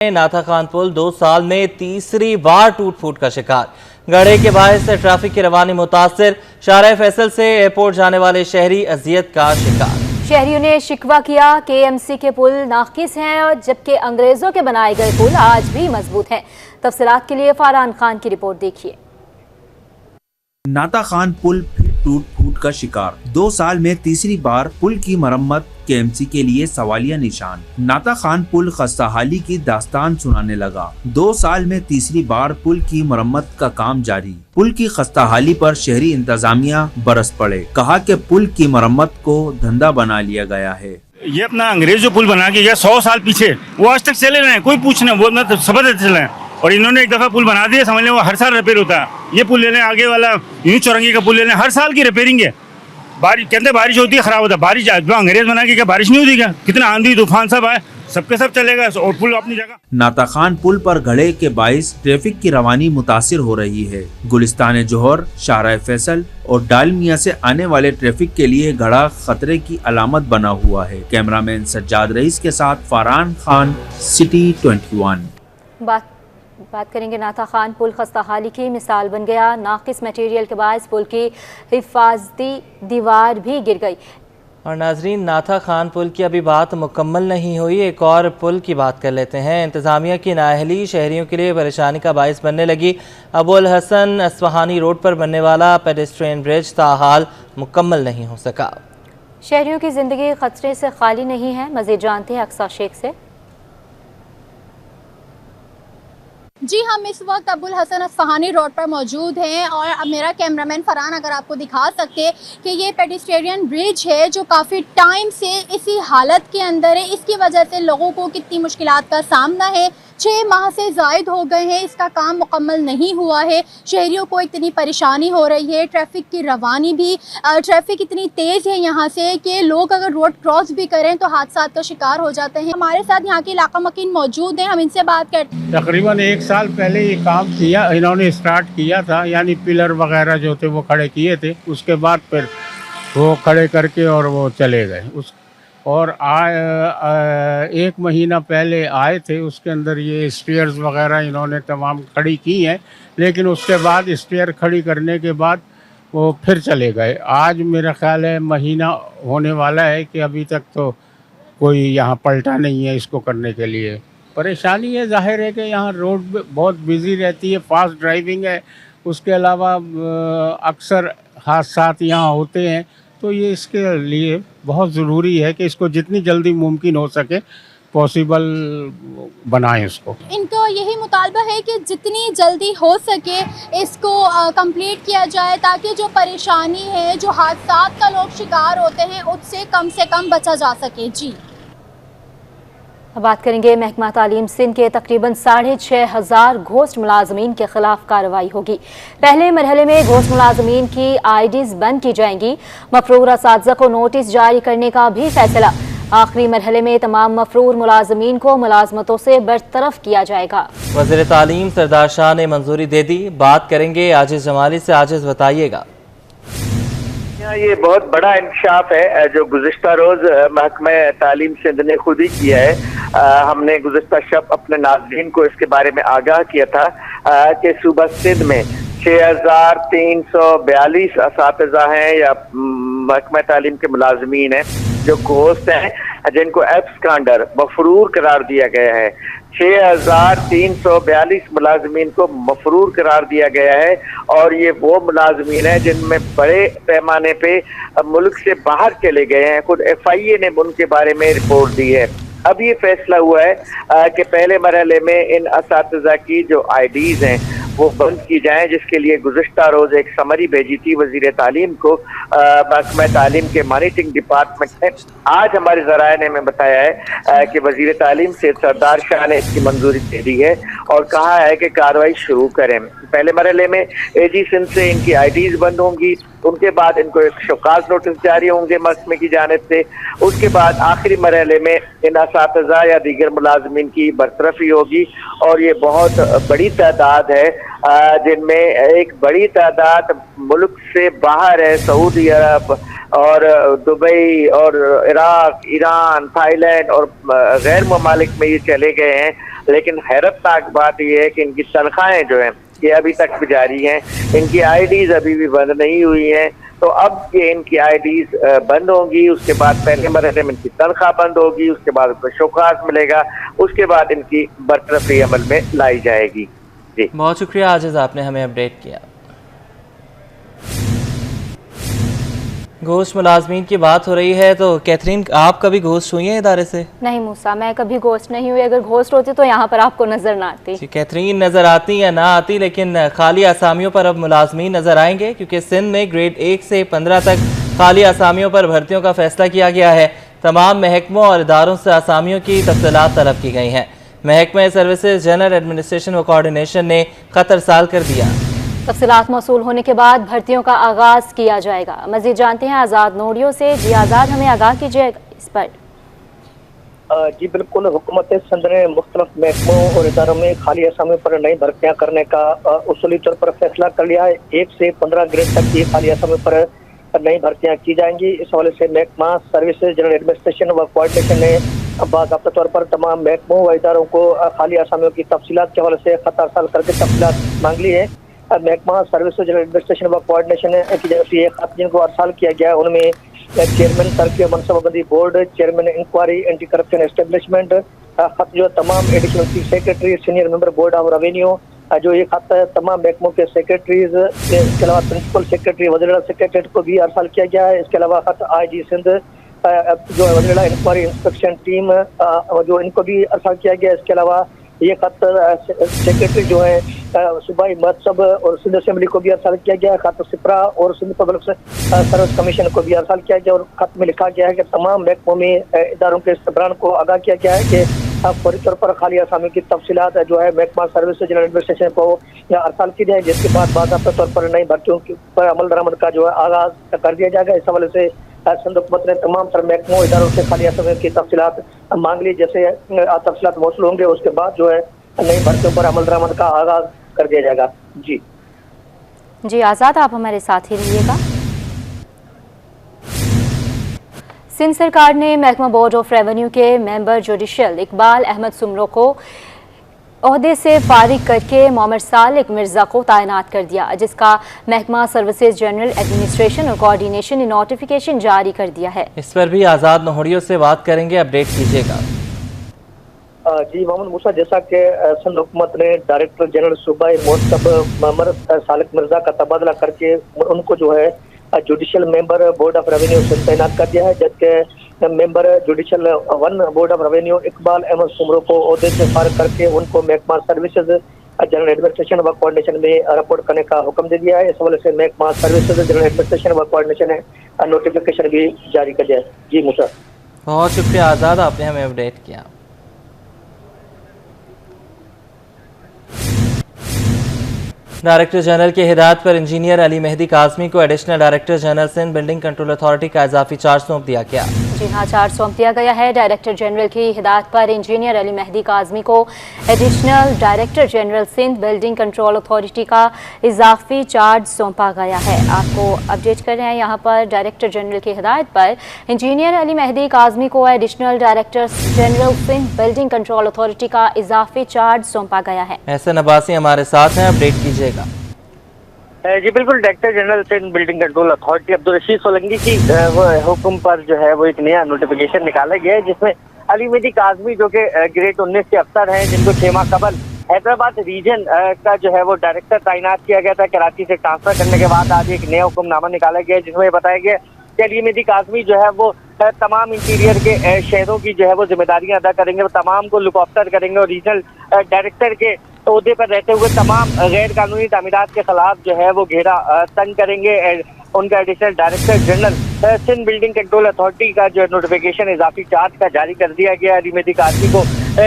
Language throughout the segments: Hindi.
नाथा खान पुल 2 साल में तीसरी बार टूट फूट का शिकार। गड़े के बायस से ट्रैफिक की रवानी मुतासिर। शाहराह फैसल से एयरपोर्ट जाने वाले शहरी अजियत का शिकार। शहरियों ने शिकवा किया कि एमसी के पुल नाकिस हैं और जबकि अंग्रेजों के बनाए गए पुल आज भी मजबूत हैं। तफसीलात के लिए फरहान खान की रिपोर्ट देखिए। नाथा खान पुल फिर टूट फूट का शिकार। 2 साल में तीसरी बार पुल की मरम्मत, केएमसी के लिए सवालिया निशान। नाथा खान पुल खस्ताहाली की दास्तान सुनाने लगा। 2 साल में तीसरी बार पुल की मरम्मत का काम जारी। पुल की खस्ताहाली पर शहरी इंतजामिया बरस पड़े। कहा कि पुल की मरम्मत को धंधा बना लिया गया है। ये अपना अंग्रेज जो पुल बना के गया 100 साल पीछे, वो आज तक चले रहे हैं, कोई पूछना वो मतलब सब चले हैं। और इन्होंने एक दफा पुल बना दिया, समझ लें वो हर साल रिपेयर होता है। ये पुल ले लें, आगे वाला यूं चौरंगी का पुल ले लें, हर साल की रिपेयरिंग है। बारिश कहते बारिश होती है, खराब होता है। बारिश जो अंग्रेज बना के क्या बारिश नहीं होती क्या? कितना आंधी तूफान सब आए, सबके सब चलेगा और पुल अपनी जगह। नाथा खान पुल पर गड़े के बाइस ट्रैफिक की रवानी मुतासिर हो रही है। गुलिस्तान जोहर, शाहराह फैसल और डालमिया से आने वाले ट्रैफिक के लिए गड़ा खतरे की अलामत बना हुआ है। कैमरामैन सज्जाद रईस के साथ फरहान खान, सिटी 21। बात करेंगे नाथा खान पुल खस्ताहाली की मिसाल बन गया। नाकिस मटेरियल के बायस पुल की हिफाजती दीवार भी गिर गई। और नाजरीन, नाथा खान पुल की अभी बात मुकम्मल नहीं हुई, एक और पुल की बात कर लेते हैं। इंतज़ामिया की नाअहली शहरियों के लिए परेशानी का बायस बनने लगी। अबुल हसन अस्फहानी रोड पर बनने वाला पेडेस्ट्रियन ब्रिज ताहाल मुकम्मल नहीं हो सका। शहरियों की ज़िंदगी खतरे से खाली नहीं है। मज़ीद जानते हैं अक्सा शेख से। जी, हम इस वक्त अबुल हसन अस्फहानी रोड पर मौजूद हैं और अब मेरा कैमरामैन फरहान अगर आपको दिखा सकते कि ये पेडिस्ट्रियन ब्रिज है जो काफ़ी टाइम से इसी हालत के अंदर है। इसकी वजह से लोगों को कितनी मुश्किलात का सामना है। 6 माह से ज़ायद हो गए हैं, इसका काम मुकम्मल नहीं हुआ है। शहरियों को इतनी परेशानी हो रही है। ट्रैफिक की रवानी भी ट्रैफिक इतनी तेज़ है यहाँ से कि लोग अगर रोड क्रॉस भी करें तो हादसा का शिकार हो जाते हैं। हमारे साथ यहाँ के इलाका मकीन मौजूद हैं, हम इनसे बात करते हैं। तकरीबन 1 साल पहले ये काम किया, इन्होंने स्टार्ट किया था, यानी पिलर वगैरह जो थे वो खड़े किए थे। उसके बाद फिर वो खड़े करके और वो चले गए। और 1 महीना पहले आए थे, उसके अंदर ये स्टेयर्स वगैरह इन्होंने तमाम खड़ी की हैं, लेकिन उसके बाद स्टेयर खड़ी करने के बाद वो फिर चले गए। आज मेरा ख्याल है महीना होने वाला है कि अभी तक तो कोई यहाँ पलटा नहीं है इसको करने के लिए। परेशानी है, जाहिर है कि यहाँ रोड बहुत बिजी रहती है, फास्ट ड्राइविंग है, उसके अलावा अक्सर हादसात यहाँ होते हैं। तो ये इसके लिए बहुत ज़रूरी है कि इसको जितनी जल्दी मुमकिन हो सके पॉसिबल बनाएं इसको। इनको यही मुतालबा है कि जितनी जल्दी हो सके इसको कंप्लीट किया जाए ताकि जो परेशानी है, जो हादसात का लोग शिकार होते हैं, उससे कम बचा जा सके। जी, अब बात करेंगे महकमा तालीम सिंध के तकरीबन 6500 घोस्ट मुलाजमीन के खिलाफ कार्रवाई होगी। पहले मरहले में घोस्ट मुलाजमीन की IDs बंद की जाएंगी। मफरूर असातिज़ा को नोटिस जारी करने का भी फैसला। आखिरी मरहले में तमाम मफरूर मुलाजमीन को मुलाजमतों से बरतरफ किया जाएगा। वज़ीर तालीम सरदार शाह ने मंजूरी दे दी। बात करेंगे आजिज़ जमाली से। आजिज़, बताइएगा। ये बहुत बड़ा इंकशाफ है जो गुज़िश्ता रोज महकमा तालीम सिंध ने खुद ही किया है। हमने गुज़िश्ता शब अपने नाज़रीन को इसके बारे में आगाह किया था कि सूबा सिंध में 6342 असातिज़ा हैं या महकमा तालीम के मुलाजमीन हैं जो घोस्ट हैं, जिनको एब्सकांडर मफरूर करार दिया गया है। 6342 मुलाजमीन को मफरूर करार दिया गया है और ये वो मुलाजमीन हैं जिनमें बड़े पैमाने पे मुल्क से बाहर चले गए हैं। खुद FIA ने उनके बारे में रिपोर्ट दी है। अब ये फैसला हुआ है कि पहले मरहले में इन असातिज़ा की जो IDs हैं वो बंद की जाएं, जिसके लिए गुज़िश्ता रोज एक समरी भेजी थी वज़ीर तालीम को महकमा तालीम के मॉनिटरिंग डिपार्टमेंट ने। आज हमारे ज़राए ने हमें बताया है कि वज़ीर तालीम से सरदार शाह ने इसकी मंजूरी दे दी है और कहा है कि कार्रवाई शुरू करें। पहले मरहले में AG सिंध से इनकी IDs बंद होंगी, उनके बाद इनको एक शौकास नोटिस जारी होंगे महकमे की जानिब से। उसके बाद आखिरी मरहले में इन असातिज़ा या दीगर मुलाजमीन की बरतरफी होगी और ये बहुत बड़ी तादाद है, जिनमें एक बड़ी तादाद मुल्क से बाहर है। सऊदी अरब, और दुबई और इराक, ईरान, थाईलैंड और गैर ममालिक में ये चले गए हैं। लेकिन हैरतनाक बात यह है कि इनकी तनख्वाहें जो हैं ये अभी तक भी जारी हैं, इनकी आईडीज अभी भी बंद नहीं हुई हैं। तो अब ये इनकी आईडीज बंद होंगी, उसके बाद पहले मरहले में इनकी तनख्वाह बंद होगी, उसके बाद उनको शौकात मिलेगा, उसके बाद इनकी बरतरफी अमल में लाई जाएगी। जी बहुत शुक्रिया आजिज, आपने हमें अपडेट किया। गोश्त मुलाजमीन की बात हो रही है तो कैथरीन, आप कभी गोश्त हुई हैं इदारे से? नहीं मूसा, मैं कभी गोश्त नहीं हुई। अगर गोश्त होती तो यहाँ पर आपको नजर ना आती। कैथरीन नजर आती या ना आती, लेकिन खाली असामियों पर अब मुलाजमीन नजर आएंगे, क्योंकि सिंध में ग्रेड 1 से 15 तक खाली असामियों पर भर्तियों का फैसला किया गया है। तमाम महकमों और इदारों से असामियों की तफसीलात तलब की गई हैं। महकमा सर्विसेज जनरल एडमिनिस्ट्रेशन व कोऑर्डिनेशन ने खत अरसाल कर दिया। तफसीलात मौसूल होने के बाद भर्तियों का आगाज किया जाएगा। मजीद जानते हैं आज़ाद नोडियो से। जी आज़ाद, हमें आगाह कीजिएगा इस पर। जी बिल्कुल, हुकूमत सिंध ने मुख्तलिफ महकमों और इदारों में खाली असामियों पर नई भर्तियां करने का उसूली तौर पर फैसला कर लिया है। 1 से 15 ग्रेड तक की खाली असामियों पर नई भर्तियां की जाएंगी। इस हवाले से महकमा सर्विसेज जनरल एडमिनिस्ट्रेशन व कोऑर्डिनेशन ने बाकायदा तौर पर तमाम महकमों व इदारों को खाली असामियों की तफसीलात के हवाले से खत अरसाल करके तफसीलात मांग ली है। महकमा सर्विसेज जनरल एडमिनिस्ट्रेशन व कोऑर्डिनेशन की जानब से खत जिनको अरसाल किया गया है उनमें चेयरमैन तरक्की और मनसूबाबंदी board, chairman inquiry anti corruption establishment, खत जो तमाम additional chief secretary, senior member board of revenue, जो ये खत तमाम महकमों के सेक्रेटरीज, इसके अलावा प्रिंसिपल सेक्रेटरी वज़ीर सेक्रेटरीट को भी अरसाल किया गया है। इसके अलावा खत IG सिंध जो वज़ीर इंक्वायरी इंस्पेक्शन टीम जो इनको भी अरसाल किया गया है। इसके अलावा ये खत सेक्रेटरी जो है सूबाई मकतब और सिंध असेंबली को भी अरसाल किया गया है। खत सिपरा और सिंध पब्लिक सर्विस कमीशन को भी अरसाल किया गया और खत में लिखा गया है कि तमाम महकमों में इदारों के सरबराहान को आगाह किया गया है कि फौरी तौर पर खाली असामी की तफसीलात जो है महकमा सर्विस जनरल एडमिनिस्ट्रेशन को अरसाल की जाए, जिसके बाद बाकायदा तौर पर नई भर्तियों पर अमल दरामद का जो है आगाज कर दिया जाएगा। इस हवाले से सिंध हुकूमत ने तमाम तर महकमों इदारों से खाली असामियों की तफसीलात मांग ली। जैसे तफसीलात मौसूल होंगे उसके बाद जो है नई भर्तियों पर अमल दरामद का आगाज कर दिया जाएगा। जी आज़ाद, आप हमारे साथ ही रहिएगा। सिंध सरकार ने महकमा बोर्ड ऑफ रेवेन्यू के मेंबर जुडिशल इकबाल अहमद सुमरो को ओहदे से फारिग करके मोहम्मद सालिक मिर्जा को तैनात कर दिया, जिसका महकमा सर्विसेज जनरल एडमिनिस्ट्रेशन और कोऑर्डिनेशन ने नोटिफिकेशन जारी कर दिया है। इस पर भी आज़ाद नोहड़ियों से बात करेंगे, अपडेट कीजिएगा। जी मोहम्मद मूसा, जैसा कि सिंध हुकूमत ने डायरेक्टर जनरल सूबाई मोहतब मोहम्मद सालिक मिर्जा का तबादला करके उनको जो है judicial member board of revenue से तैनात कर दिया है, जबकि member judicial 1 board of revenue Iqbal Ahmed Soomro को ओहदे से फारिग करके उनको महकमा सर्विसेज जनरल एडमिनिस्ट्रेशन व कोऑर्डिनेशन में रिपोर्ट करने का हुक्म दे दिया है। इस हवाले से महकमा सर्विसेज जनरल एडमिनिस्ट्रेशन व कोऑर्डिनेशन ने नोटिफिकेशन भी जारी कर दिया है। जी मूसा, बहुत शुक्रिया आज़ाद, आपने हमें अपडेट किया। डायरेक्टर जनरल की हिदायत पर इंजीनियर अली मेहदी काज़मी को additional director general Sindh building control authority का इजाफी चार्ज सौंप दिया गया। जी हाँ, चार्ज सौंप दिया गया है। डायरेक्टर जनरल की हिदायत पर इंजीनियर अली मेहदी काज़मी को additional director general Sindh building control authority का इजाफी चार्ज सौंपा गया है। आपको अपडेट कर रहे हैं यहाँ पर डायरेक्टर जनरल की हिदायत पर इंजीनियर अली मेहदी काज़मी को additional director general Sindh building control authority का इजाफी चार्ज सौंपा गया है। ऐसे नबासी हमारे साथ हैं, अपडेट कीजिएगा। जी बिल्कुल, director general Sindh building control authority Abdul Rasheed Solangi की हुक्म पर जो है वो एक नया नोटिफिकेशन निकाला गया है, जिसमें अली मेहदी काज़मी जो कि ग्रेड 19 के अफसर हैं, जिनको 6 माह कबल हैदराबाद रीजन का जो है वो डायरेक्टर तैनात किया गया था, कराची से ट्रांसफर करने के बाद आज एक नया हुक्मनामा निकाला गया है, जिसमें बताया गया कि अली मेहदी काज़मी जो है वो तमाम इंटीरियर के शहरों की जो है वो जिम्मेदारियां अदा करेंगे, वो तमाम को लुक आफ्टर करेंगे और रीजनल डायरेक्टर के ओहदे पर रहते हुए तमाम गैर कानूनी तामीरात के खिलाफ जो है वो घेरा तंग करेंगे। उनका additional director general Sindh building control authority का जो नोटिफिकेशन इजाफी चार्ज का जारी कर दिया गया। अली मेहदी काज़मी को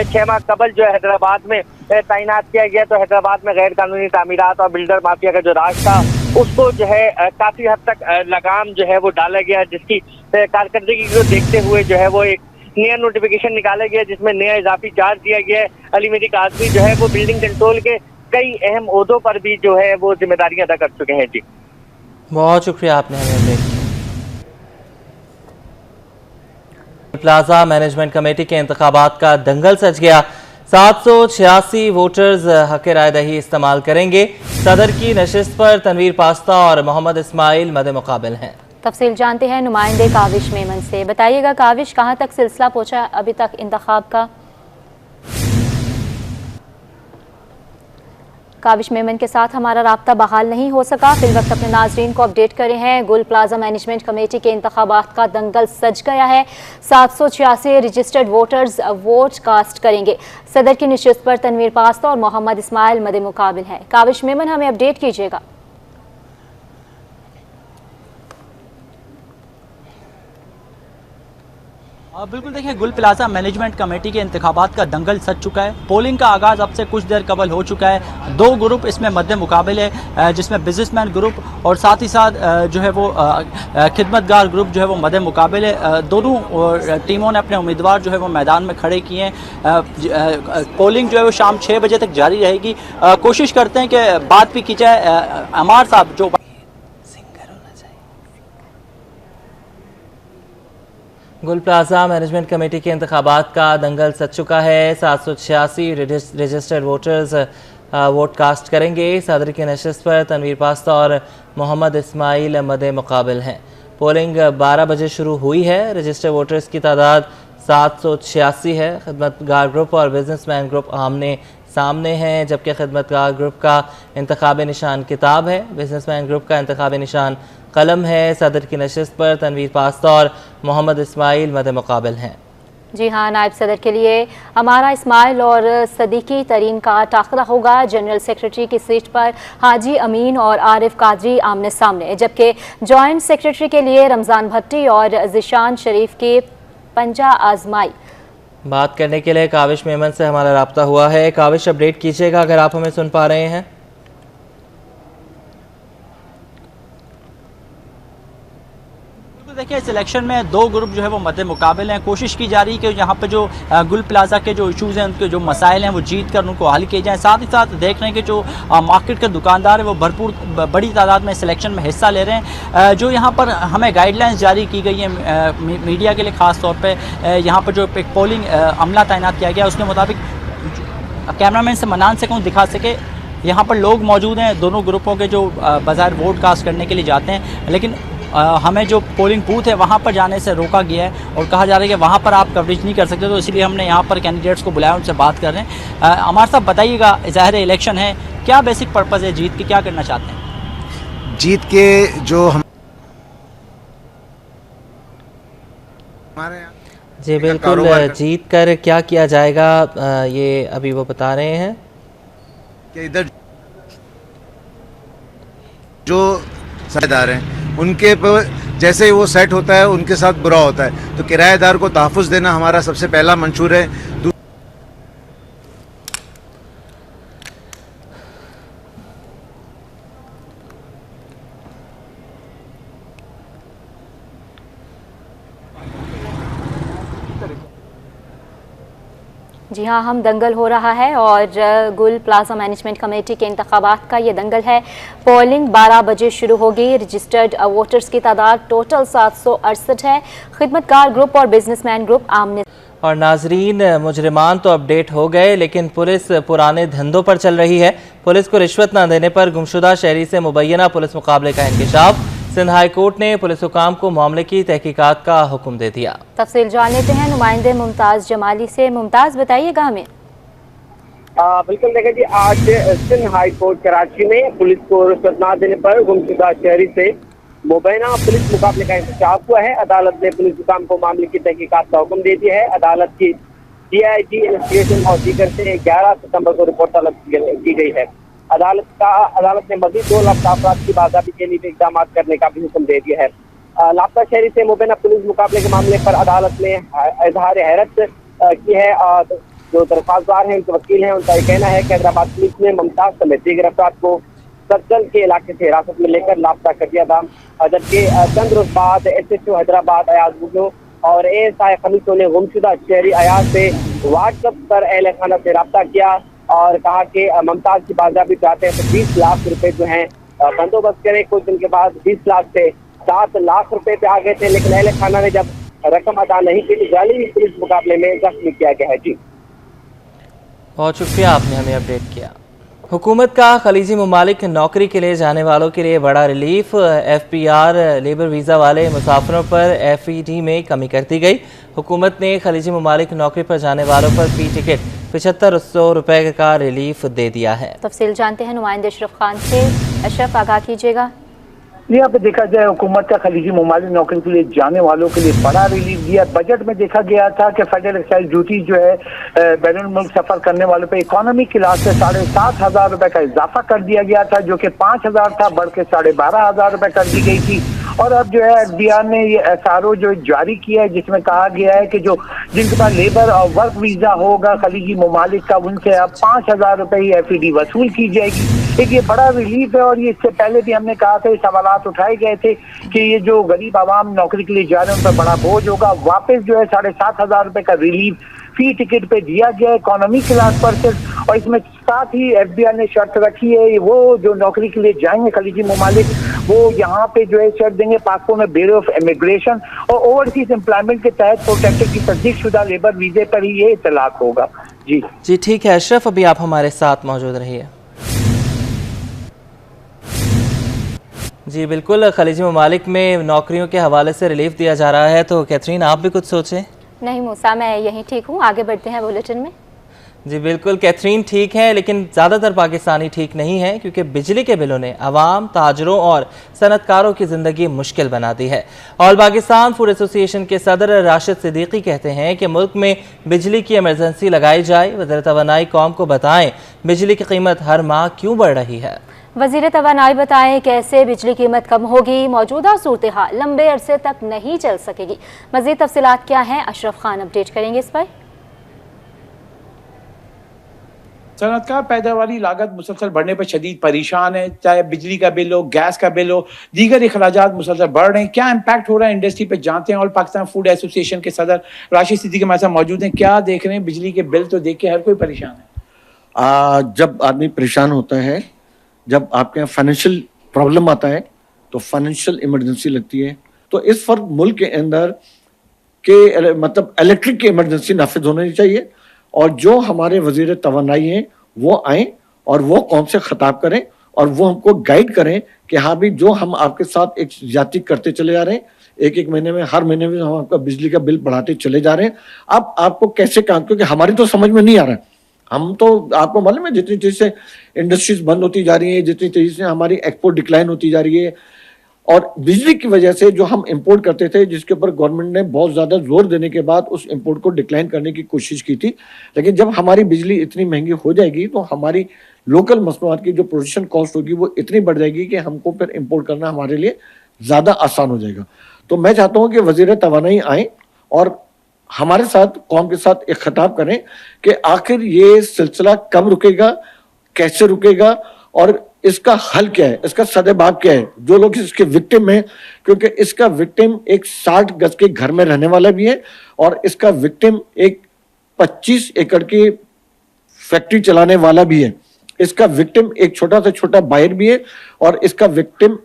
6 माह कबल जो हैदराबाद में तैनात किया गया, तो हैदराबाद में गैर कानूनी तामीरात और बिल्डर माफिया का जो राज था उसको जो है काफी हद तक लगाम जो है वो डाला गया, जिसकी कारकर्दगी को देखते हुए जो है वो एक नया नोटिफिकेशन निकाला गया, जिसमें नया इजाफी चार्ज दिया गया है। अली मेहदी काज़मी जो है वो बिल्डिंग कंट्रोल के कई अहम ओहदों पर भी जो है वो जिम्मेदारियां अदा कर चुके हैं। जी बहुत शुक्रिया, आपने हमें अपडेट किया। प्लाजा मैनेजमेंट कमेटी के इंतखाबात का दंगल सज गया। 786 वोटर्स हक रायदही इस्तेमाल करेंगे। सदर की नशिस्त पर तनवीर पास्ता और मोहम्मद इस्माइल मद मुकाबिल हैं। तफसील जानते हैं नुमाइंदे काविश मेमन से। बताइएगा काविश, कहां तक सिलसिला पहुंचा अभी तक इंतखाब का? काविश मेमन के साथ हमारा राब्ता बहाल नहीं हो सका। फिल वक्त अपने नाजरीन को अपडेट करे हैं। गुल प्लाजा मैनेजमेंट कमेटी के इंतखाबात का दंगल सज गया है। 786 रजिस्टर्ड वोटर्स वोट कास्ट करेंगे। सदर की नशिस्त पर तनवीर पास्ता और मोहम्मद इस्माइल मद मुकाबिल हैं। काविश मेमन, हमें अपडेट कीजिएगा। बिल्कुल देखिए, गुल प्लाजा मैनेजमेंट कमेटी के इंतखाबात का दंगल सज चुका है। पोलिंग का आगाज़ अब से कुछ देर कबल हो चुका है। 2 ग्रुप इसमें मद्दे मुकाबले है, जिसमें बिजनेसमैन ग्रुप और साथ ही साथ जो है वो खिदमतगार ग्रुप जो है वो मद्दे मुकाबले। दोनों टीमों ने अपने उम्मीदवार जो है वो मैदान में खड़े किए हैं। पोलिंग जो है वो शाम 6 बजे तक जारी रहेगी। कोशिश करते हैं कि बात भी की जाए। अमार साहब, जो गुल प्लाजा मैनेजमेंट कमेटी के इंतखाबात का दंगल सज चुका है। 786 रजिस्टर्ड वोटर्स वोट कास्ट करेंगे। सदर की नशिस्त पर तनवीर पास्ता और मोहम्मद इस्माइल मद मुकाबिल हैं। पोलिंग 12 बजे शुरू हुई है। रजिस्टर्ड वोटर्स की तादाद 786 है। खिदमतगार ग्रुप और बिजनेसमैन ग्रुप आमने सामने हैं, जबकि खिदमतगार ग्रुप का इंतखाबी निशान किताब है। बिजनेसमैन ग्रुप का इंतखाबी निशान कलम है। सदर की नशिस्त पर तनवीर पास्ता और मोहम्मद इस्माइल मद मुकाबिल हैं। जी हाँ, नायब सदर के लिए हमारा इस्माइल और सदीकी तरीन का टाकरा होगा। जनरल सेक्रेटरी की सीट पर हाजी अमीन और आरिफ कादरी आमने सामने, जबकि जॉइंट सेक्रेटरी के लिए रमज़ान भट्टी और ज़िशान शरीफ की पंजा आजमाई। बात करने के लिए काविश मेमन से हमारा राब्ता हुआ है। काविश, अपडेट कीजिएगा अगर आप हमें सुन पा रहे हैं। देखिए, इस इलेक्शन में 2 ग्रुप जो है वो मद्दे मुकाबिल हैं। कोशिश की जा रही है कि यहाँ पे जो गुल प्लाजा के जो इशूज़ हैं, उनके जो मसाइल हैं वो जीत कर उनको हल किए जाएँ। साथ ही साथ देख रहे हैं कि जो मार्केट के दुकानदार हैं वो भरपूर बड़ी तादाद में इस इलेक्शन में हिस्सा ले रहे हैं। जो यहाँ पर हमें गाइडलाइंस जारी की गई हैं मीडिया के लिए ख़ास तौर पर, यहाँ पर जो एक पोलिंग अमला तैनात किया गया उसके मुताबिक कैमरामैन से मनान से कहूँ दिखा सके, यहाँ पर लोग मौजूद हैं दोनों ग्रुपों के जो बाज़ार वोट कास्ट करने के लिए जाते हैं, लेकिन हमें जो पोलिंग बूथ है वहाँ पर जाने से रोका गया है और कहा जा रहा है कि वहाँ पर आप कवरेज नहीं कर सकते। तो इसलिए हमने यहाँ पर कैंडिडेट्स को बुलाया, उनसे बात कर रहे हैं। अमार साहब, बताइएगा, ज़ाहिर इलेक्शन है, क्या बेसिक पर्पज़ है जीत के, क्या करना चाहते हैं? जीत के जो हमारे जी बिल्कुल, जीत कर क्या किया जाएगा ये अभी वो बता रहे हैं कि इधर जो किराएदार हैं उनके पर जैसे ही वो सेट होता है उनके साथ बुरा होता है, तो किराएदार को तहफ़्फ़ुज़ देना हमारा सबसे पहला मंशूर है। जी हाँ, हम दंगल हो रहा है और गुल प्लाजा मैनेजमेंट कमेटी के इंतखाबात का ये दंगल है। पोलिंग 12 बजे शुरू होगी। रजिस्टर्ड वोटर्स की तादाद टोटल 768 है। खिदमतगार ग्रुप और बिजनेसमैन ग्रुप आमने। और नाजरीन, मुजरिमान तो अपडेट हो गए, लेकिन पुलिस पुराने धंधों पर चल रही है। पुलिस को रिश्वत न देने पर गुमशुदा शहरी से मुबैना पुलिस मुकाबले का इंकशाफ। सिंध हाई कोर्ट ने पुलिस हुकाम को मामले की तहकीकात का हुक्म दे दिया। तफसील जान लेते हैं नुमाइंदे मुमताज़ जमाली से। मुमताज़, बताइएगा हमें। बिल्कुल, देखिए जी, आज सिंध हाई कोर्ट कराची में पुलिस को रिश्वत न देने पर गुमशुदा शहरी से मुबैना पुलिस मुकाबले का इंकशाफ हुआ है। अदालत ने पुलिस हुकाम को मामले की तहकीकात का हुक्म दे दिया है। अदालत की DIG इन्वेस्टिगेशन और दीगर से 11 सितंबर को रिपोर्ट तलब की गई है। अदालत ने मजीद 2 लाख अफराद की बाज़ाबी के लिए इक़दाम करने का भी हुक्म दे दिया है। लापता शहरी से मुबैना पुलिस मुकाबले के मामले पर अदालत ने इजहार हैरत की है। जो दरख्वास्तदार हैं, उनके वकील हैं, उनका ये कहना है कि हैदराबाद पुलिस ने मुमताज समेत दीगर अफराद को सज्जल के इलाके से हिरासत में लेकर लापता कर दिया था, जबकि चंद रोज बाद SHO हैदराबाद अयाज बुग्नो और ASI खमीसों ने गुमशुदा शहरी अयाज से व्हाट्सएप पर अहल खाना से रब्ता किया और कहा कि मुमताज की बाज़ाबी चाहते हैं तो 20 लाख रुपए जो हैं बंदोबस्त करें। कुछ दिन के बाद 20 लाख से 7 लाख रुपए पे आ गए थे, लेकिन अहल खाना ने जब रकम अदा नहीं की तो जाली पुलिस मुकाबले में जख्मी किया गया है। जी बहुत शुक्रिया, आपने हमें अपडेट किया। हुकूमत का खलीजी ममालिक नौकरी के लिए जाने वालों के लिए बड़ा रिलीफ। FPR लेबर वीज़ा वाले मुसाफिरों पर FED में कमी कर दी गई। हुकूमत ने खलीजी ममालिक नौकरी पर जाने वालों पर फ़ी टिकट 7500 रुपये का रिलीफ दे दिया है। तफसील जानते हैं नुमाइंदे अशरफ खान से। अशरफ, आगाह कीजिएगा। यहाँ पे देखा जाए हुकूमत का खलीजी ममालिक नौकरी के लिए जाने वालों के लिए बड़ा रिलीफ दिया। बजट में देखा गया था कि फेडरल एक्साइज ड्यूटी जो है बैरून मुल्क सफर करने वालों पे इकोनॉमी क्लास से 7,500 रुपए का इजाफा कर दिया गया था, जो कि 5,000 था, बढ़ के 12,500 रुपए कर दी गई थी। और अब जो है FBR ने ये SRO जो जारी किया है, जिसमें कहा गया है कि जो जिनके पास लेबर और वर्क वीजा होगा खलीजी ममालिक का, उनसे अब 5,000 रुपए ही FED वसूल की जाएगी। एक ये बड़ा रिलीफ है। और ये इससे पहले भी हमने कहा था, सवाल उठाए गए थे कि ये जो गरीब आवाम नौकरी के लिए जा रहे हैं उन पर बड़ा बोझ होगा। वापस जो है 7,500 रुपए का रिलीफ फी टिकट पे दिया गया इकोनॉमी क्लास पर सिर्फ। और इसमें साथ ही FBR ने शर्त रखी है, वो जो नौकरी के लिए जाएंगे खलीजी ममालिक, वो यहाँ पे जो है शर्त देंगे पासपोर्ट में ब्यूरो ऑफ इमिग्रेशन और ओवरसीज एम्प्लॉयमेंट के तहत प्रोटेक्टेड की तस्दीक शुदा लेबर वीजे पर ही ये इतलाक होगा। जी ठीक है अशरफ, अभी आप हमारे साथ मौजूद रहिए। जी बिल्कुल, खलीजी ममालिक में नौकरियों के हवाले से रिलीफ दिया जा रहा है, तो कैथरीन आप भी कुछ सोचें। नहीं मूसा, मैं यहीं ठीक हूँ। आगे बढ़ते हैं बुलेटिन में। जी बिल्कुल, कैथरीन ठीक है, लेकिन ज़्यादातर पाकिस्तानी ठीक नहीं है, क्योंकि बिजली के बिलों ने अवाम, ताजरों और सनतकारों की ज़िंदगी मुश्किल बना दी है। ऑल पाकिस्तान फूड एसोसिएशन के सदर राशिद सिद्दीकी कहते हैं कि मुल्क में बिजली की इमरजेंसी लगाई जाए। वज़ीर तवानाई कौम को बताएं बिजली की कीमत हर माह क्यों बढ़ रही है। वज़ीर तवानाई बताएं कैसे बिजली कीमत कम होगी। मौजूदा सूरत हाल लंबे अरसे तक नहीं चल सकेगी। मज़ीद तफसीलात क्या हैं, अशरफ खान अपडेट करेंगे इस पर। सनतकार पैदावारी लागत मुसलसल बढ़ने पर शदीद परेशान है, चाहे बिजली का बिल हो, गैस का बिल हो, दीगर अखराजात मुसलसल बढ़ रहे हैं। क्या इम्पैक्ट हो रहा है इंडस्ट्री पे जानते हैं। और पाकिस्तान फूड एसोसिएशन के सदर राशिद सिद्दीकी हमारे साथ मौजूद हैं। क्या देख रहे हैं, बिजली के बिल तो देख के हर कोई परेशान है। जब आदमी परेशान होता है, जब आपके यहाँ फाइनेंशियल प्रॉब्लम आता है, तो फाइनेंशियल इमरजेंसी लगती है। तो इस वक्त मुल्क के अंदर के मतलब इलेक्ट्रिक की इमरजेंसी नाफिज होनी चाहिए। और जो हमारे वजीर तवानाई हैं वो आएँ और वो कौम से खिताब करें और वो हमको गाइड करें कि हाँ भी जो हम आपके साथ एक ज्यादती करते चले जा रहे हैं, एक महीने में हर महीने में हम आपका बिजली का बिल बढ़ाते चले जा रहे हैं, अब आपको कैसे काम, क्योंकि हमारी तो समझ में नहीं आ रहा है। हम तो आपको मालूम है जितनी तेजी से इंडस्ट्रीज बंद होती जा रही है, जितनी तेजी से हमारी एक्सपोर्ट डिक्लाइन होती जा रही है, और बिजली की वजह से जो हम इंपोर्ट करते थे, जिसके ऊपर गवर्नमेंट ने बहुत ज़्यादा जोर देने के बाद उस इंपोर्ट को डिक्लाइन करने की कोशिश की थी। लेकिन जब हमारी बिजली इतनी महंगी हो जाएगी तो हमारी लोकल मसनूआत की जो प्रोडक्शन कॉस्ट होगी वो इतनी बढ़ जाएगी कि हमको फिर इंपोर्ट करना हमारे लिए ज़्यादा आसान हो जाएगा। तो मैं चाहता हूँ कि वज़ीर तवानाई आएँ और हमारे साथ, कौम के साथ एक खिताब करें कि आखिर ये सिलसिला कब रुकेगा, कैसे रुकेगा और इसका हल क्या है, इसका सदेबाब क्या है। जो लोग इसके विक्टिम हैं, क्योंकि इसका विक्टिम एक 60 गज के घर में रहने वाला भी है और इसका विक्टिम एक 25 एकड़ की फैक्ट्री चलाने वाला भी है। इसका विक्टिम एक छोटा से छोटा बायर भी है और इसका विक्टिम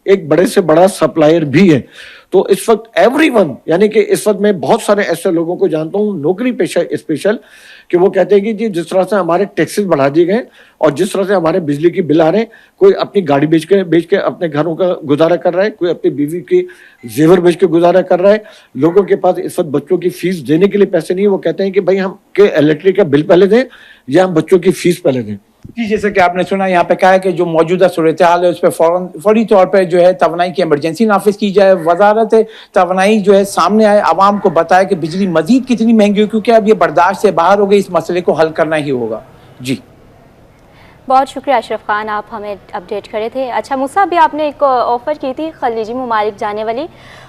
एक बड़े से बड़ा सप्लायर भी है। तो इस वक्त एवरीवन, यानी कि इस वक्त मैं बहुत सारे ऐसे लोगों को जानता हूँ नौकरी पेशा स्पेशल, कि वो कहते हैं कि जी जिस तरह से हमारे टैक्सेस बढ़ा दिए गए और जिस तरह से हमारे बिजली के बिल आ रहे हैं, कोई अपनी गाड़ी बेच के अपने घरों का गुजारा कर रहा है, कोई अपनी बीवी की जेवर बेच के गुजारा कर रहा है। लोगों के पास इस वक्त बच्चों की फीस देने के लिए पैसे नहीं है। वो कहते हैं कि भाई हम के इलेक्ट्रिक का बिल पहले दें या हम बच्चों की फीस पहले दें। जी, जैसे कि आपने सुना यहाँ पे कहा है कि जो मौजूदा सूरत हाल है उस पर फौरी तौर पर जो है तवानाई की इमरजेंसी नाफिज की जाए। वजारत तवानाई जो है सामने आए, आवाम को बताए कि बिजली मजीद कितनी महंगी हो, क्योंकि अब ये बर्दाश्त से बाहर हो गई, इस मसले को हल करना ही होगा। जी बहुत शुक्रिया अशरफ खान, आप हमें अपडेट करे थे। अच्छा मूसा, अभी आपने एक ऑफ़र की थी खलीजी ममालिक जाने वाली,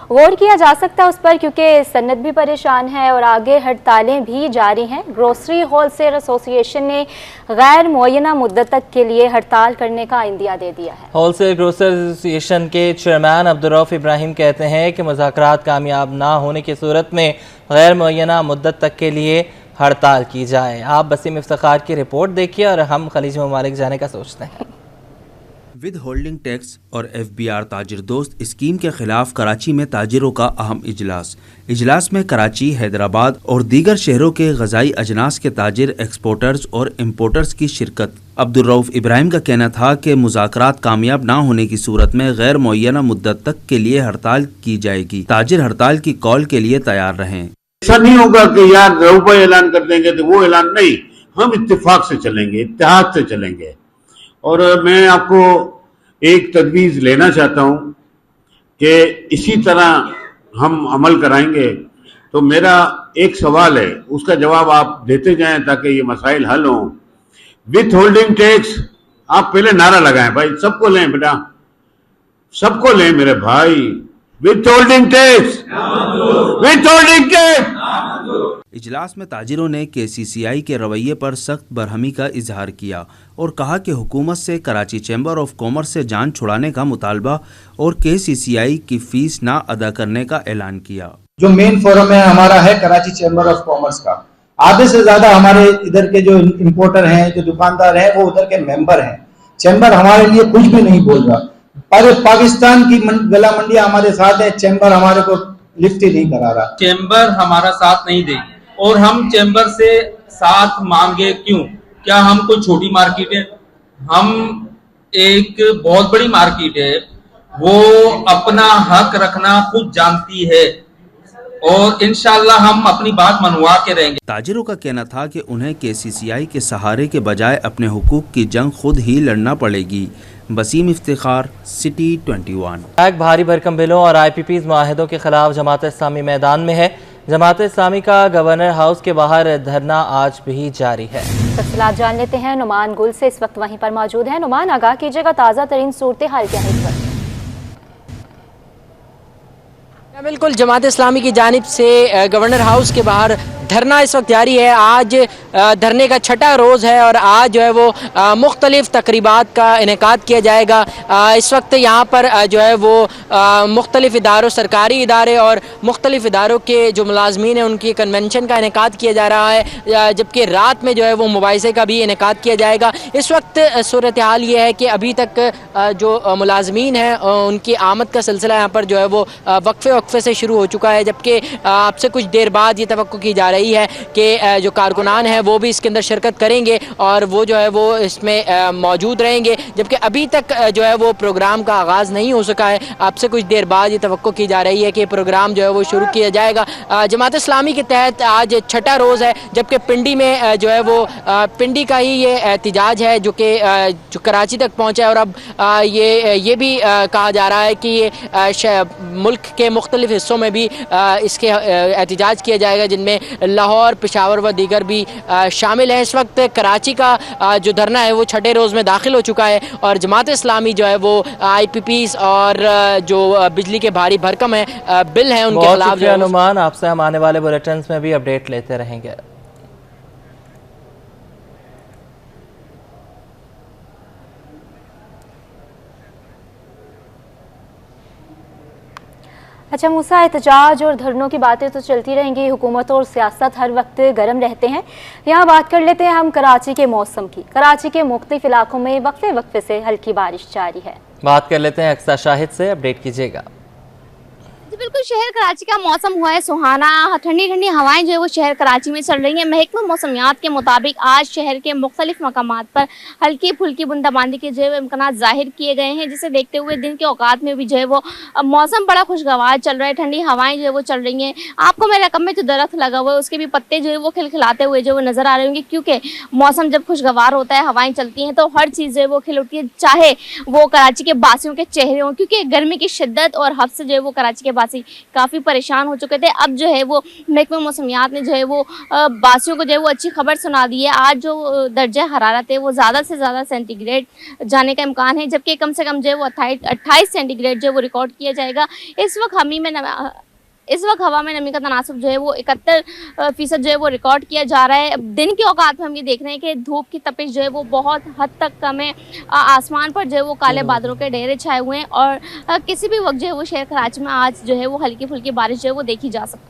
गौर किया जा सकता है उस पर, क्योंकि सनत भी परेशान है और आगे हड़तालें भी जारी हैं। ग्रोसरी होलसेल एसोसिएशन ने गैर मुअय्यना मुद्दत तक के लिए हड़ताल करने का इंदिया दे दिया है। होलसेल ग्रोसर एसोसिएशन के चेयरमैन अब्दुर्रऊफ इब्राहिम कहते हैं कि मुज़ाकरात कामयाब ना होने की सूरत में गैर मुअय्यना मुद्दत तक के लिए हड़ताल की जाए। आप वसीम इफ्तिखार की रिपोर्ट देखिए और हम खलीजी ममालिक जाने का सोचते हैं। विद होल्डिंग टैक्स और FBR ताजिर दोस्त स्कीम के खिलाफ कराची में ताजिरों का अहम इजलास में कराची, हैदराबाद और दीगर शहरों के गजाई अजनास के ताजिर, एक्सपोर्टर्स और इम्पोर्टर्स की शिरकत। अब्दुल रऊफ इब्राहिम का कहना था कि मुज़ाकरात कामयाब ना होने की सूरत में गैर मुअय्यना मुद्दत तक के लिए हड़ताल की जाएगी। ताजिर हड़ताल की कॉल के लिए तैयार रहें। ऐसा नहीं होगा कि यार रऊफा ऐलान कर देंगे तो वो ऐलान नहीं, हम इत्तेफाक से चलेंगे, इत्तेहाद से चलेंगे। और मैं आपको एक तजवीज़ लेना चाहता हूं कि इसी तरह हम अमल कराएंगे। तो मेरा एक सवाल है, उसका जवाब आप देते जाएं ताकि ये मसाइल हल हों। विथ होल्डिंग टैक्स, आप पहले नारा लगाएं भाई, सबको लें बेटा, सबको लें मेरे भाई। With holding tax, with holding tax. इजलास में ताजिरों ने KCCI के रवैये पर सख्त बरहमी का इजहार किया और कहा कि हुकूमत से कराची चैम्बर ऑफ कॉमर्स से जान छुड़ाने का मुतालबा और KCCI की फीस ना अदा करने का ऐलान किया। जो मेन फोरम है हमारा है कराची चैम्बर ऑफ कॉमर्स का, आधे से ज्यादा हमारे इधर के जो इंपोर्टर हैं, जो दुकानदार हैं, वो उधर के मेंबर हैं। चैम्बर हमारे लिए कुछ भी नहीं बोल रहा। पाकिस्तान की गला मंडियां हमारे साथ है, चैम्बर हमारे को लिफ्ट ही नहीं करा रहा। चैम्बर हमारा साथ नहीं दे और हम चैम्बर से साथ मांगे क्यों? क्या हम कोई छोटी मार्केट है? हम एक बहुत बड़ी मार्केट है, वो अपना हक रखना खुद जानती है और इंशाल्लाह हम अपनी बात मनवा के रहेंगे। ताजिरों का कहना था कि उन्हें KCCI के सहारे के बजाय अपने हुकूक की जंग खुद ही लड़ना पड़ेगी। वसीम इफ्तिखार, सिटी 21। एक भारी भरकम बिलों और IPPs मुआहदों के खिलाफ जमात इस्लामी मैदान में है। जमात इस्लामी का गवर्नर हाउस के बाहर धरना आज भी जारी है। तफसीलात जान लेते हैं, नुमान गुल से इस वक्त वहीं पर मौजूद है। नुमान, आगाह कीजिएगा, ताज़ा तरीन सूरत हाल क्या है इस वक्त? बिल्कुल, जमात इस्लामी की जानिब से गवर्नर हाउस के बाहर धरना इस वक्त जारी है। आज धरने का छठा रोज़ है और आज जो है वो मुख्तलिफ तकरीबात का इनेकाद किया जाएगा। इस वक्त यहाँ पर जो है वो मुख्तलिफ इदारों, सरकारी इदारे और मुख्तलिफ इदारों के जो मुलाजमीन हैं उनकी कन्वेंशन का इनेकाद किया जा रहा है, जबकि रात में जो है वो मुबाइसे का भी इनेकाद किया जाएगा। इस वक्त सूरत हाल ये है कि अभी तक जो मुलाजमीन हैं उनकी आमद का सिलसिला यहाँ पर जो है वो वक्फे से शुरू हो चुका है, जबकि अब से कुछ देर बाद ये तवक्को की जा रही है कि जो कारकुनान हैं वो भी इसके अंदर शिरकत करेंगे और वो जो है वो इसमें मौजूद रहेंगे, जबकि अभी तक जो है वो प्रोग्राम का आगाज़ नहीं हो सका है। अब से कुछ देर बाद ये तवक्को की जा रही है कि प्रोग्राम जो है वो शुरू किया जाएगा। जमात इस्लामी के तहत आज छठा रोज़ है, जबकि पिंडी में जो है वो पिंडी का ही ये एहतिजाज है जो कि कराची तक पहुँचा है। और अब ये भी कहा जा रहा है कि ये मुल्क के मुख्तलिफ हिस्सों में भी इसके एहतिजाज किया जाएगा, जिनमें लाहौर, पेशावर व दीगर भी शामिल हैं। इस वक्त कराची का जो धरना है वो छठे रोज़ में दाखिल हो चुका है और जमात इस्लामी जो है वो IPPs और जो बिजली के भारी भरकम है बिल हैं उनके खिलाफ। अनुमान, आपसे हम आने वाले बुलेटिन में भी अपडेट लेते रहेंगे। अच्छा मूसा, एहतजाज और धरनों की बातें तो चलती रहेंगी, हुकूमत और सियासत हर वक्त गर्म रहते हैं। यहाँ बात कर लेते हैं हम कराची के मौसम की। कराची के मुख्तलिफ इलाकों में वक्फे से हल्की बारिश जारी है। बात कर लेते हैं अक्सा शाहिद से, अपडेट कीजिएगा। बिल्कुल, शहर कराची का मौसम हुआ है सुहाना। ठंडी ठंडी हवाएं जो है वो शहर कराची में चल रही हैं। महकमा मौसमियात के मुताबिक आज शहर के मुख्तलिफ मकामात पर हल्की फुल्की बूंदाबांदी के जो है इम्कान जाहिर किए गए हैं, जिसे देखते हुए दिन के औकात में भी जो है वो मौसम बड़ा खुशगवार चल रहा है। ठंडी हवाएं जो है वो चल रही हैं। आपको मेरे रकम में जो दरख्त लगा हुआ है उसके भी पत्ते जो है वो खिलखिलाते हुए जो वो नजर आ रहे होंगे, क्योंकि मौसम जब खुशगवार होता है, हवाएं चलती हैं तो हर चीज़ जो है वो खिल उठती है, चाहे वो कराची के बासियों के चेहरे हों, क्योंकि गर्मी की शिद्दत और हद से जो है वो कराची के काफ़ी परेशान हो चुके थे। अब जो है वो महकमा मौसमियात ने जो है वो बासियों को जो है वो अच्छी खबर सुना दी है। आज जो दर्जा हरारत है वो ज़्यादा से ज़्यादा सेंटीग्रेड जाने का इम्कान है, जबकि कम से कम जो है वो 28 सेंटीग्रेड जो है वो रिकॉर्ड किया जाएगा। इस वक्त हवा में नमी का तनासुब जो है वो 71% जो है वो रिकॉर्ड किया जा रहा है। दिन के औकात में हम ये देख रहे हैं कि धूप की तपिश जो है वो बहुत हद तक कम है। आसमान पर जो है वो काले बादलों के ढेरे छाए हुए हैं और किसी भी वक्त जो है वो शहर कराची में आज जो है वो हल्की फुल्की बारिश जो है वो देखी जा सकती है।